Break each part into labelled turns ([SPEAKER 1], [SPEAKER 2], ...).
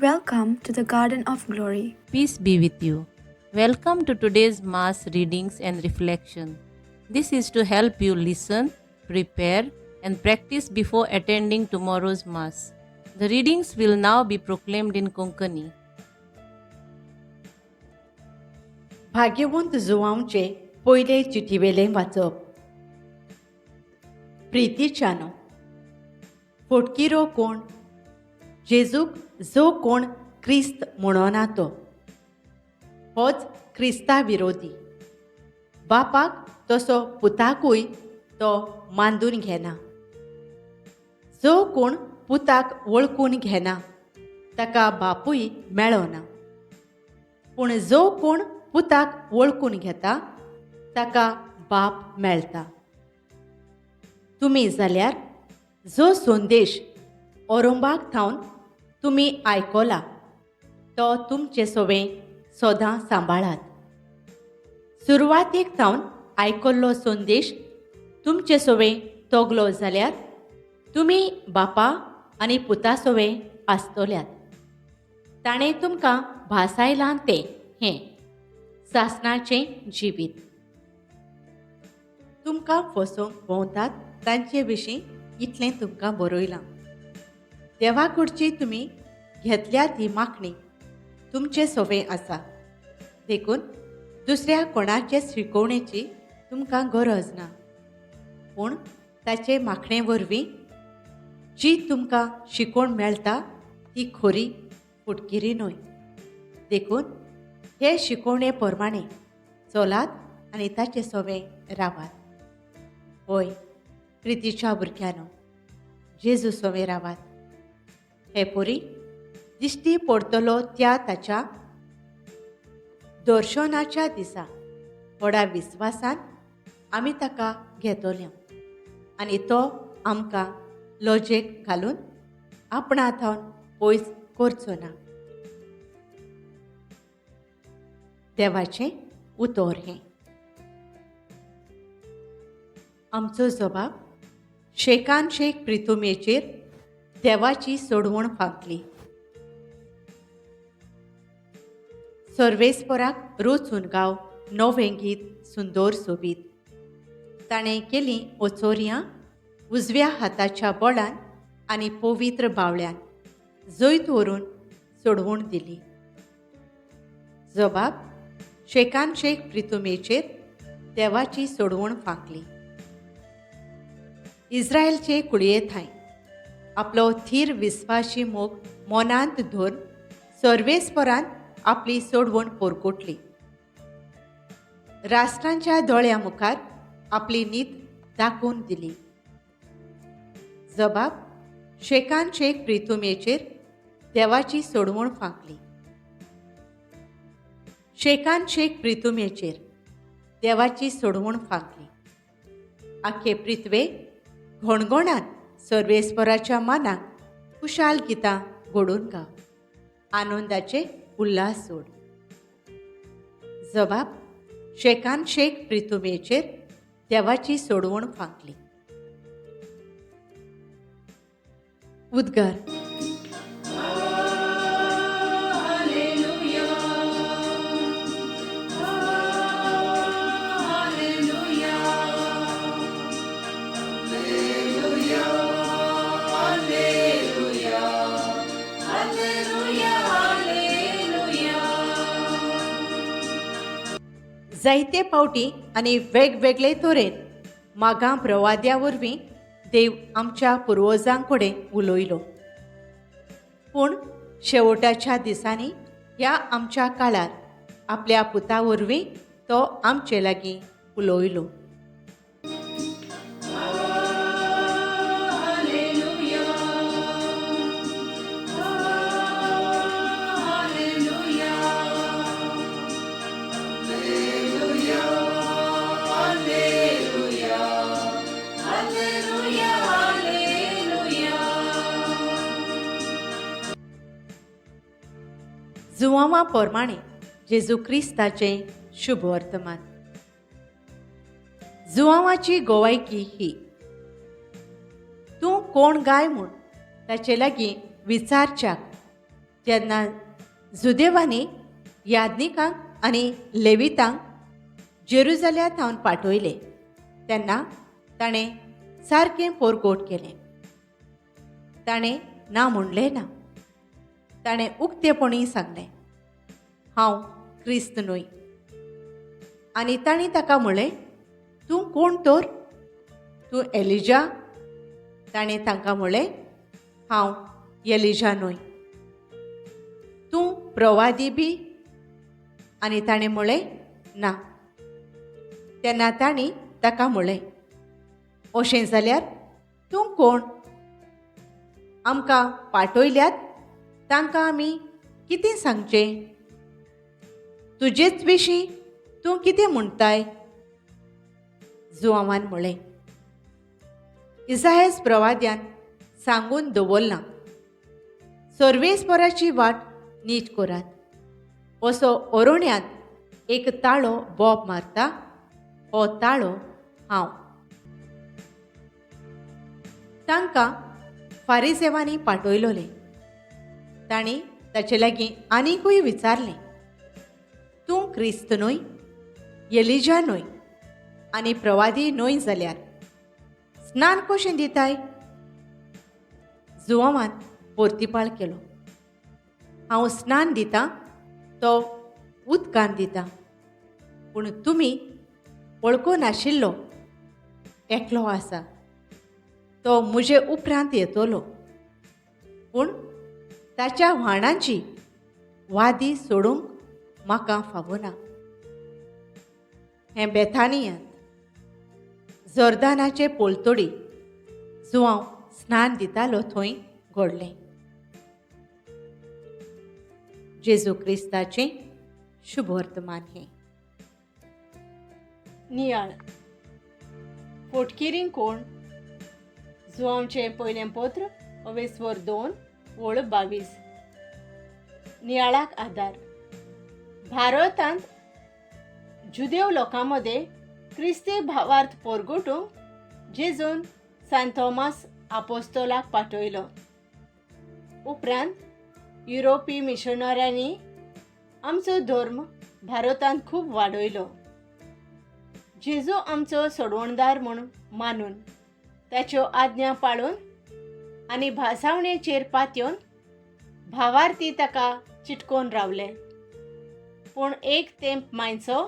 [SPEAKER 1] Welcome to the Garden of Glory.
[SPEAKER 2] Peace be with you. Welcome to today's Mass readings and reflection. This is to help you listen, prepare, and practice before attending tomorrow's Mass. The readings will now be proclaimed in Konkani.
[SPEAKER 3] भाग्यवंत जुवांचे पयले चिठीवेलें वाचप. प्रितीच्यानो, फोटकिरो कोण? जेजूक जो कोण क्रिस्त म्हणोना तो, होच Crysta विरोधी. बापाक तसो पुताकूय तो मांडून घेना. जो कोण पुताक वळखून घेना ताका बापूय मेळना. पूण जो कोण पुताक वळखून घेता ताका बाप मेळटा. तुमी जाल्यार जो संदेश औरंगाबाद थावन तुमी आयकला तो तुमचे सवें सदां सांबाळात. सुरवातेक थावन आयकल्लो संदेश तुमचे सवें तोगलो जाल्यार तुमी बापा आनी पुता सवें आसतल्यात. ताणें तुमकां भासायलां तें हें सासणाचें जिवीत. तुमकां फसोवंक भोंवतात तांचे विशीं इतलें तुमकां बरयलां. देवा कडची तुमी घेतल्या ती मागणी तुमचे सवें आसा. देखून दुसऱ्या कोणाचे शिकोवणेची तुमकां गरज ना. पूण ताचे माखणे वरवीं जी तुमकां शिकोवण मेळटा ती खरी फुटकिरी न्हय. देखून हे शिकोवणे प्रमाणे चलात आनी ताचे सवें रावात. होय प्रितीच्या भुरग्यानो, जेजू सवें रावात. हे पोरी दिश्टी पडटलो त्या ताच्या दर्शनाच्या दिसा व्हडा विस्वासान आमी ताका घेतोल्या आनी तो आमकां लजेक घालून आपणा थावन पयस करचो ना. देवाचें उतर हें. आमचो जबाब शेकान शेक प्रितुमेचेर देवाची सोडवण फांकली. सर्वेस्पराक रोचून गांव नवें गीत सुंदर सोबीत. ताणें केलीं ओचोरयां उजव्या हाताच्या बोळान आनी पवित्र बावळ्यान जैत व्हरून सोडवण दिली. जबाब शेकान शेक प्रितुमेचेर देवाची सोडवण फांकली. इस्रायलचे कुडये थंय आपलो थीर विस्वाशी मोग मोनांत धरून सर्वेस्परान आपली सोडवण पोरकोटली. राष्ट्रांच्या दोळ्या मुखार आपली नीत दाखोवन दिली. जबाब शेकान शेक प्रितुमेचेर देवाची सोडवण फांकली. शेकान शेक प्रितुमेचेर देवाची सोडवण फांकली. आखे प्रितवे घोणघोणान सर्वेस्पराच्या मानाक कुशाल गितां घडोवन गाव. आनंदाचे उल्हास सोड. जबाब शेकान शेक प्रितुमेचेर देवाची सोडवण फांकली. उद्गार. जायते पावटी आनी वेगवेगळे तरेन मागां प्रवाद्या वरवीं देव आमच्या पुर्वजां कडेन उलयलो. पूण शेवटाच्या दिसांनी ह्या आमच्या काळार आपल्या पुता वरवीं तो आमचे लागीं उलयलो. जुवांवा प्रमाणे जेजू क्रिस्ताचें शुभ वर्तमान. जुवांवाची गोवायकी ही. तूं कोण गाय म्हूण ताचे लागीं विचारच्याक तेन्ना जुदेवांनी याज्ञिकांक आनी लेवितांक जेरुसलेमांत पाठयले तेन्ना ताणें सारकें पोरगोट केलें. ताणें ना म्हणलें ना. ताणें उक्तेपणी सांगलें, हांव क्रिस्त न्हय. आनी ताणीं ताका म्हणलें, तूं कोण तर? तूं एलिजा? ताणें तांकां म्हणलें, हांव एलिजा न्हय. तूं प्रवादी बी? आनी ताणें म्हणलें, ना. तेन्ना ताणीं ताका म्हणलें, अशें जाल्यार तूं कोण? आमकां पाठयल्यात तांकां आमी कितें सांगचें? तुजेच विशीं तूं कितें म्हणटाय? जुआवान म्हणलें, इसायास प्रवाद्यान सांगून दवरलां, सर्वेस्पराची वाट नीट करात. असो अरोण्यात एक ताळो बोब मारता, हो ताळो हांव. तांकां फारिसेवांनी पाठयलोलें. तांणी ताचे लागीं आनीकूय विचारलें, तूं क्रिस्त न्हय, एलिजा न्हय आनी प्रवादी न्हय जाल्यार स्नान कशें दिताय? जुआवान परतिपाळ केलो, हांव स्नान दितां तो उदकान दिता, पूण तुमी वळखो नाशिल्लो एकलो आसा. तो म्हजे उपरांत येतलो, पूण ताच्या व्हाणांची वादी सोडूंक म्हाका फावना. हें बेथानियांत जॉर्दानाचे पोलतोडी जुआंव स्नान दितालो थंय घडलें. जेजू क्रिस्ताचें शुभ वर्तमान हें.
[SPEAKER 4] नियाळ फोटकिरींग कोण? जुआंवचें पयलें पत्र अवेस्वर 2 ओळ 22. नियाळाक आदार. भारतांत जुदेव लोकांमध्ये क्रिस्ती भावार्थ पोरगोटूंक जेजून सांत थॉमास आपोस्तोलाक पाठयलो. उपरांत युरोपी मिशनऱ्यांनी आमचो धर्म भारतांत खूब वाडयलो. जेजू आमचो सोडवणदार म्हूण मानून ताच्यो आज्ञा पाळून आनी भासावणेचेर पातयेवन भावार्थी ताका चिटकोवन रावले. पूण एक तेंप मायचो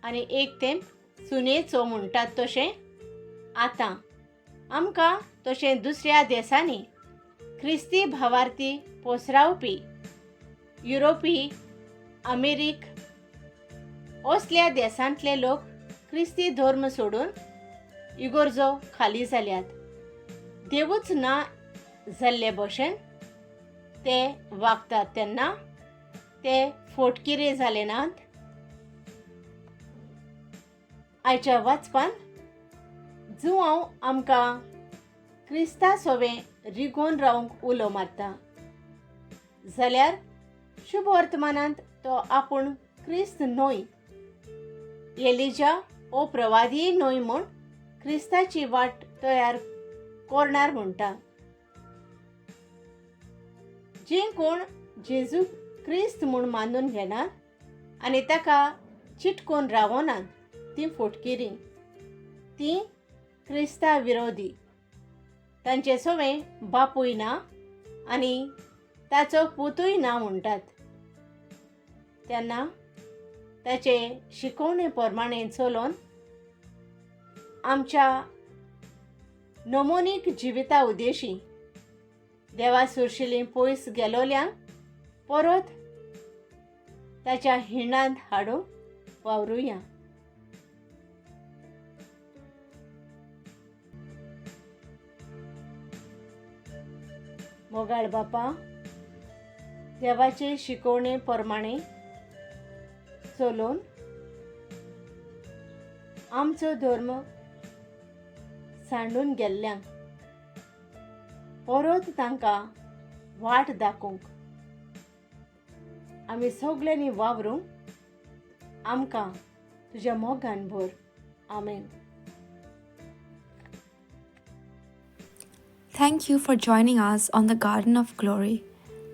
[SPEAKER 4] आनी एक तेंप सुनेचो म्हणटात तशें आतां आमकां तशें दुसऱ्या देशांनी क्रिस्ती भावार्थी पोसरावपी युरोपी, अमेरीक असल्या देशांतले लोक क्रिस्ती धर्म सोडून इगोर्जो खाली जाल्यात. देवूच ना जाल्ले भशेन ते वागतात तेन्ना ते फोटकिरे जाले नात. आयच्या वाचपान जुआंव आमकां क्रिस्ता सोवें रिगोवन रावंक उलो मारता. जाल्यार शुभ वर्तमानांत तो आपूण क्रिस्त न्हय, एलिजा ओ प्रवादी न्हय म्हूण क्रिस्ताची वाट तयार करणार म्हणटा. जे कोण जेजू क्रिस्त म्हूण मानून घेनात आनी ताका चिटकोवन रावनात तीं फोटकिरी, तीं क्रिस्ता विरोधी. तांचे सोवें बापूय ना आनी ताचो पुतूय ना म्हणटात. तेन्ना ताचे शिकवणे प्रमाणें चलोवन आमच्या नमोनीक जिविता उद्देशी देवा सुरशिल्लीं पयस गेलोल्यांक परत ताच्या हिणांत हाडूंक वावरुया. मोगाळ बापा, देवाचे शिकवणे प्रमाणें चलोवन आमचो धर्म सांडून गेल्ल्यांक परत तांकां वाट दाखोवंक आमी सगल्यांनी वावरूंक आमकां तुज्या मोगान भर. आमेन.
[SPEAKER 1] Thank you for joining us on the Garden of Glory.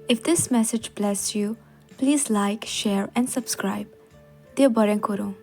[SPEAKER 1] If this message blessed you, please like, share, and subscribe. Dear Baren Koro.